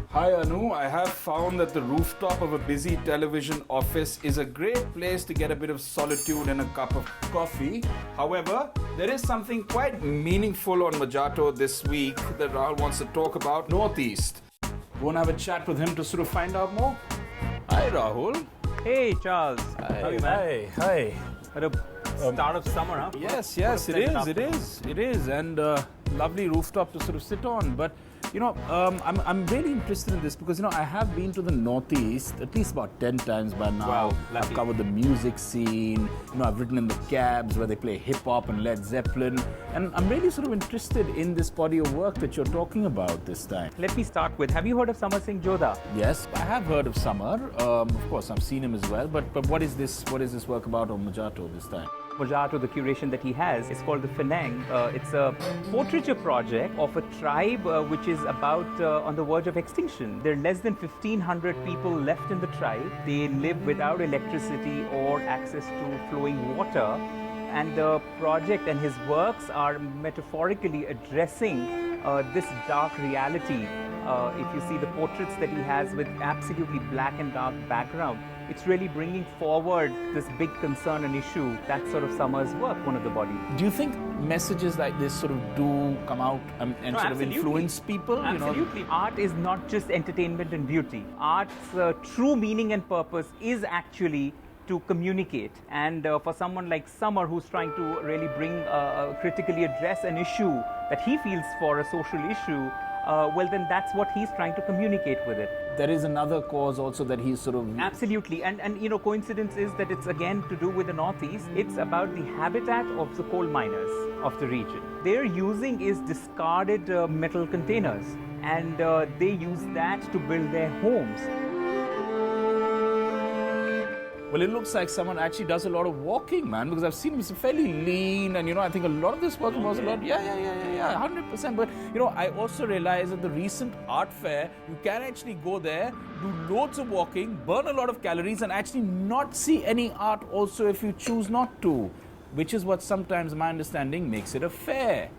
Hi Anu, I have found that the rooftop of a busy television office is a great place to get a bit of solitude and a cup of coffee. However, there is something quite meaningful on Mojato this week that Rahul wants to talk about. Northeast. Want to have a chat with him to sort of find out more? Hi Rahul. Hey Charles, how are you, man? Hi. At a start of summer, huh? Yes, it is, and lovely rooftop to sort of sit on. But I'm really interested in this because I have been to the Northeast at least about 10 times by now. Wow, I've lucky. covered the music scene. I've written in the cabs where they play hip hop and Led Zeppelin, and I'm really sort of interested in this body of work that you're talking about this time. Let me start with, have you heard of Samar Singh Jodha? Yes, I have heard of Samar. Of course, I've seen him as well. But what is this? What is this work about on Mojato this time? Mojato, the curation that he has, is called the Penang. It's a portraiture project of a tribe which is about on the verge of extinction. There are less than 1,500 people left in the tribe. They live without electricity or access to flowing water. And the project and his works are metaphorically addressing this dark reality. If you see the portraits that he has with absolutely black and dark background, it's really bringing forward this big concern and issue. That's sort of Samar's work, One of the Body. Do you think messages like this sort of do come out and sort of absolutely. influence people? Absolutely. Art is not just entertainment and beauty. Art's true meaning and purpose is actually to communicate. And for someone like Samar, who's trying to really critically address an issue that he feels for a social issue, well, then that's what he's trying to communicate with it. There is another cause also that he's sort of... Absolutely. And coincidence is that it's again to do with the Northeast. It's about the habitat of the coal miners of the region. They're using is discarded metal containers, and they use that to build their homes. Well, it looks like someone actually does a lot of walking, man, because I've seen him fairly lean, and I think a lot of this work was a lot, 100%. But I also realized at the recent art fair, you can actually go there, do loads of walking, burn a lot of calories, and actually not see any art also if you choose not to, which is what sometimes my understanding makes it a fair.